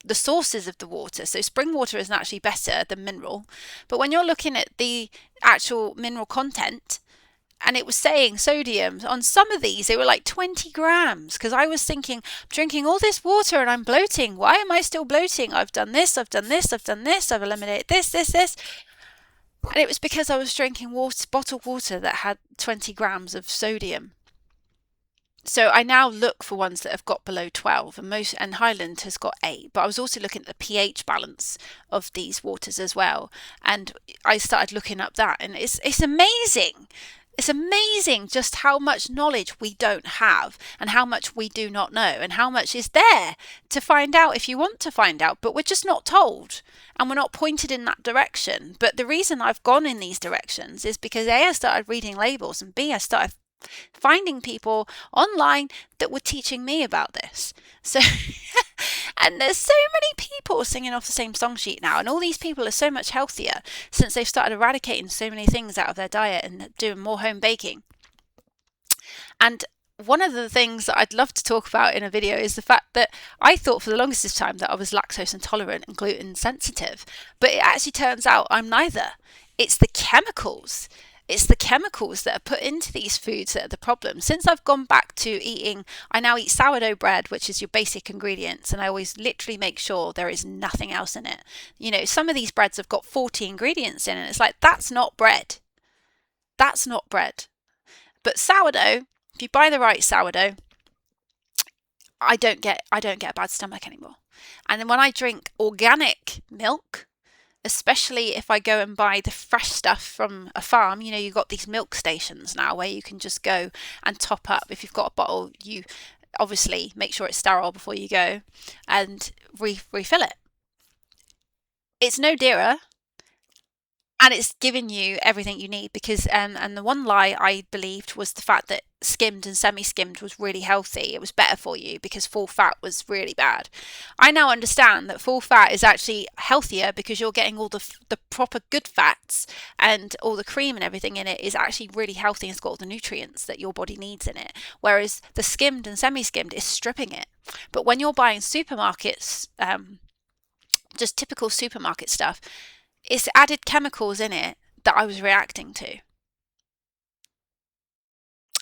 the sources of the water. So spring water is actually better than mineral, but when you're looking at the actual mineral content, and it was saying sodium on some of these, they were like 20 grams, because I was thinking, drinking all this water and I'm bloating. Why am I still bloating? I've done this, I've done this, I've done this, I've eliminated this. And it was because I was drinking bottled water that had 20 grams of sodium. So I now look for ones that have got below 12, and Highland has got 8. But I was also looking at the pH balance of these waters as well, and I started looking up that, and it's amazing. It's amazing just how much knowledge we don't have, and how much we do not know, and how much is there to find out if you want to find out, but we're just not told, and we're not pointed in that direction. But the reason I've gone in these directions is because A, I started reading labels, and B, I started finding people online that were teaching me about this. So and there's so many people singing off the same song sheet now, and all these people are so much healthier since they've started eradicating so many things out of their diet and doing more home baking. And one of the things that I'd love to talk about in a video is the fact that I thought for the longest time that I was lactose intolerant and gluten sensitive, but it actually turns out I'm neither. It's the chemicals. It's the chemicals that are put into these foods that are the problem. Since I've gone back to I now eat sourdough bread, which is your basic ingredients, and I always literally make sure there is nothing else in it. Some of these breads have got 40 ingredients in it. It's like, that's not bread. That's not bread. But sourdough, if you buy the right sourdough, I don't get a bad stomach anymore. And then when I drink organic milk, especially if I go and buy the fresh stuff from a farm, you've got these milk stations now where you can just go and top up. If you've got a bottle, you obviously make sure it's sterile before you go and refill it. It's no dearer, and it's giving you everything you need, because and the one lie I believed was the fact that skimmed and semi-skimmed was really healthy. It was better for you because full fat was really bad. I now understand that full fat is actually healthier because you're getting all the proper good fats, and all the cream and everything in it is actually really healthy, and it's got all the nutrients that your body needs in it, whereas the skimmed and semi-skimmed is stripping it. But when you're buying supermarkets, just typical supermarket stuff, it's added chemicals in it that I was reacting to.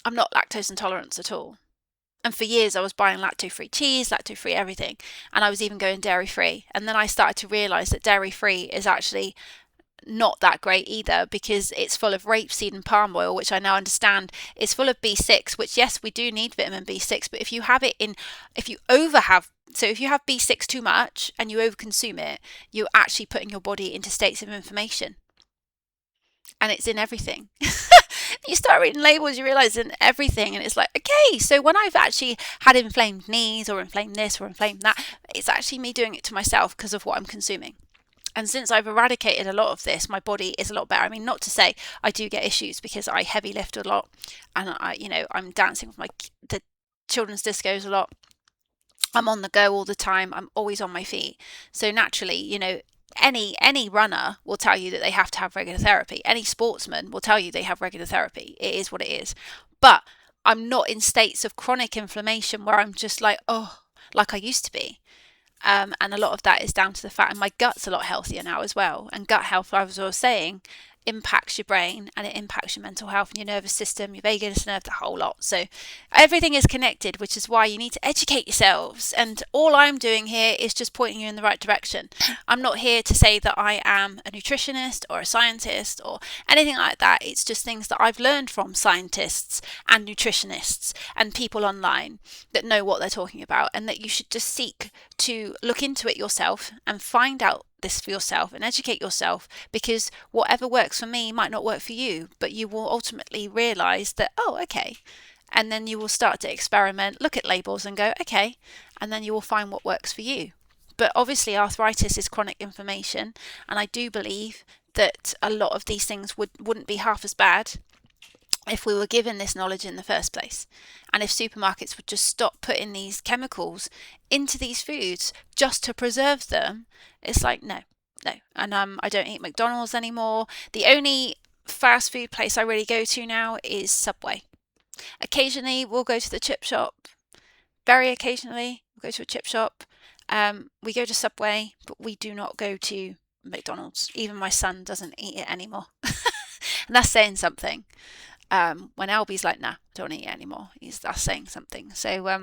I'm not lactose intolerant at all. And for years I was buying lacto-free cheese, lacto-free everything, and I was even going dairy-free. And then I started to realize that dairy-free is actually not that great either, because it's full of rapeseed and palm oil, which I now understand is full of B6, which, yes, we do need vitamin B6, but if you have it in, if you over have, so if you have B6 too much and you overconsume it, you're actually putting your body into states of inflammation. And it's in everything. You start reading labels, you realize it's in everything, and it's like, okay, so when I've actually had inflamed knees or inflamed this or inflamed that, it's actually me doing it to myself because of what I'm consuming. And since I've eradicated a lot of this, my body is a lot better. I mean, not to say I do get issues, because I heavy lift a lot, and I'm dancing with the children's discos a lot. I'm on the go all the time. I'm always on my feet. So naturally, any runner will tell you that they have to have regular therapy. Any sportsman will tell you they have regular therapy. It is what it is. But I'm not in states of chronic inflammation where I'm just like, oh, like I used to be. And a lot of that is down to the fact, and my gut's a lot healthier now as well. And gut health, as I was saying, impacts your brain, and it impacts your mental health and your nervous system, your vagus nerve, the whole lot. So everything is connected, which is why you need to educate yourselves. And all I'm doing here is just pointing you in the right direction. I'm not here to say that I am a nutritionist or a scientist or anything like that. It's just things that I've learned from scientists and nutritionists and people online that know what they're talking about, and that you should just seek to look into it yourself and find out this for yourself and educate yourself, because whatever works for me might not work for you, but you will ultimately realize that, oh, okay. And then you will start to experiment, look at labels and go, okay, and then you will find what works for you. But obviously arthritis is chronic inflammation, and I do believe that a lot of these things wouldn't be half as bad if we were given this knowledge in the first place, and if supermarkets would just stop putting these chemicals into these foods just to preserve them. It's like, no. And I don't eat McDonald's anymore. The only fast food place I really go to now is Subway. Occasionally we'll go to the chip shop. Very occasionally we'll go to a chip shop. We go to Subway, but we do not go to McDonald's. Even my son doesn't eat it anymore. And that's saying something. When Albie's like, nah, don't eat it anymore, that's saying something. So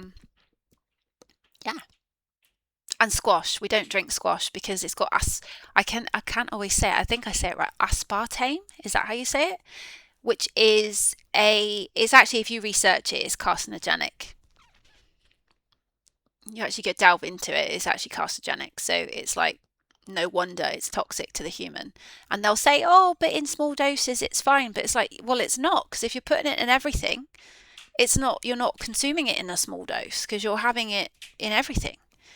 yeah. And squash, we don't drink squash because it's got I can't always say it. I think I say it right. Aspartame, is that how you say it? Which is it's actually, if you research it, it's carcinogenic. You actually get delve into it, it's actually carcinogenic. So it's like, no wonder it's toxic to the human. And they'll say, oh, but in small doses it's fine. But it's like, well, it's not, because if you're putting it in everything, it's not, you're not consuming it in a small dose, because you're having it in everything.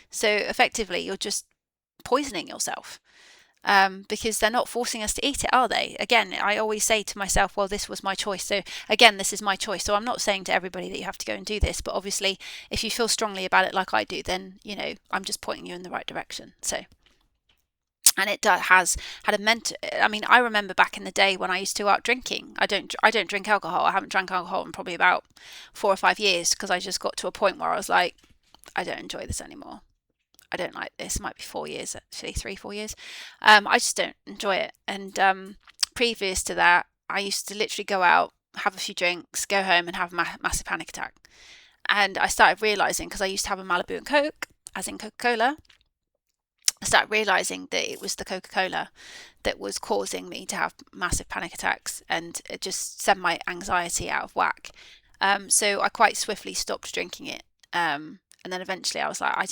So effectively you're just poisoning yourself, because they're not forcing us to eat it, are they? Again, I always say to myself, well, this was my choice. So again, this is my choice. So I'm not saying to everybody that you have to go and do this, but obviously if you feel strongly about it like I do, then, I'm just pointing you in the right direction. So, and it has had a mental. I mean, I remember back in the day when I used to go out drinking. I don't drink alcohol. I haven't drank alcohol in probably about 4 or 5 years, because I just got to a point where I was like, I don't enjoy this anymore. I don't like this. It might be 4 years, actually, 3-4 years. I just don't enjoy it. And previous to that, I used to literally go out, have a few drinks, go home and have a massive panic attack. And I started realizing, because I used to have a Malibu and Coke, as in Coca-Cola, I started realizing that it was the Coca-Cola that was causing me to have massive panic attacks, and it just sent my anxiety out of whack. So I quite swiftly stopped drinking it. And then eventually I was like, I'm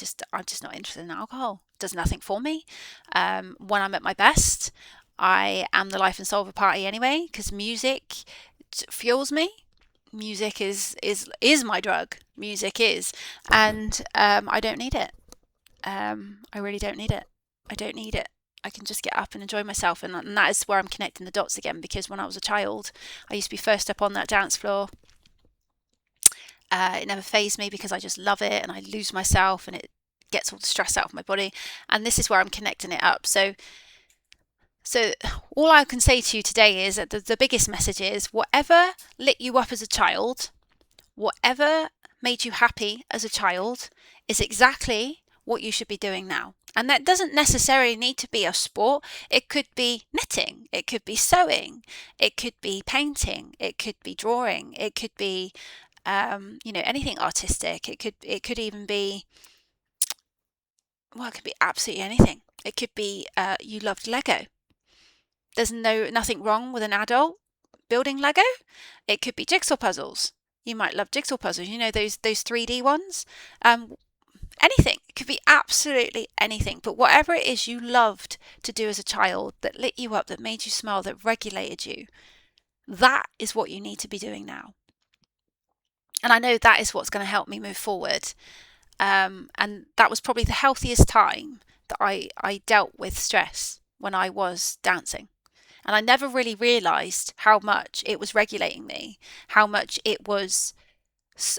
just not interested in alcohol. It does nothing for me. When I'm at my best, I am the life and soul of a party anyway, because music fuels me. Music is my drug. Music is, and I don't need it. I really don't need it. I don't need it. I can just get up and enjoy myself, and that is where I'm connecting the dots again, because when I was a child, I used to be first up on that dance floor. It never fazed me, because I just love it, and I lose myself, and it gets all the stress out of my body. And this is where I'm connecting it up. So all I can say to you today is that the biggest message is, whatever lit you up as a child, whatever made you happy as a child, is exactly what you should be doing now. And that doesn't necessarily need to be a sport. It could be knitting, it could be sewing, it could be painting, it could be drawing, it could be anything artistic. It could even be, well, it could be absolutely anything. It could be you loved Lego. There's nothing wrong with an adult building Lego. It could be jigsaw puzzles. You might love jigsaw puzzles. Those 3D ones. Um, Anything. It could be absolutely anything. But whatever it is you loved to do as a child, that lit you up, that made you smile, that regulated you, that is what you need to be doing now. And I know that is what's going to help me move forward. And that was probably the healthiest time that I dealt with stress, when I was dancing. And I never really realized how much it was regulating me, how much it was,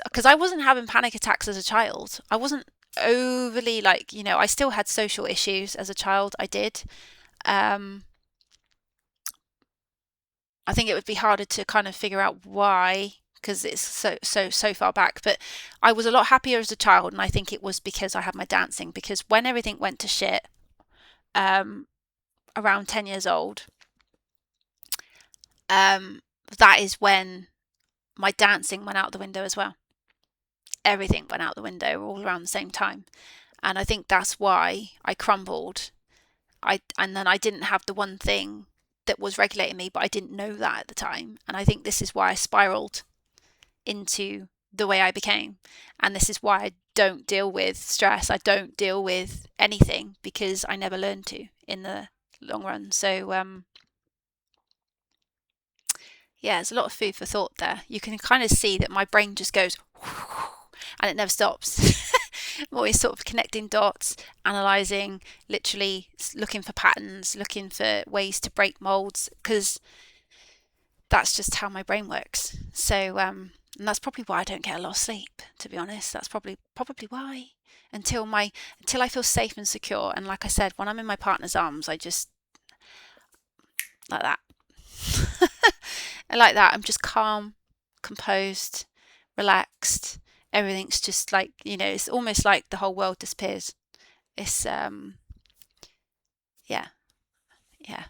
because I wasn't having panic attacks as a child. I wasn't overly, like, I still had social issues as a child. I did. Um, I think it would be harder to kind of figure out why, because it's so far back. But I was a lot happier as a child, and I think it was because I had my dancing. Because when everything went to shit, um, around 10 years old, um, that is when my dancing went out the window as well. Everything went out the window all around the same time, and I think that's why I crumbled. And then I didn't have the one thing that was regulating me, but I didn't know that at the time. And I think this is why I spiraled into the way I became. And this is why I don't deal with stress. I don't deal with anything, because I never learned to in the long run. So, yeah, there's a lot of food for thought there. You can kind of see that my brain just goes and it never stops. I'm always sort of connecting dots, analysing, literally looking for patterns, looking for ways to break molds, because that's just how my brain works. So, and that's probably why I don't get a lot of sleep, to be honest. That's probably why. Until I feel safe and secure. And like I said, when I'm in my partner's arms, I just, like that. And like that, I'm just calm, composed, relaxed. Everything's just like, it's almost like the whole world disappears. It's yeah, yeah.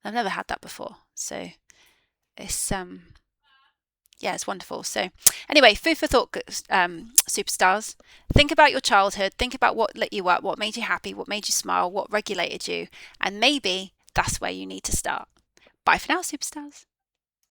I've never had that before. So it's yeah, it's wonderful. So anyway, food for thought, superstars. Think about your childhood. Think about what lit you up, what made you happy, what made you smile, what regulated you, and maybe that's where you need to start. Bye for now, superstars.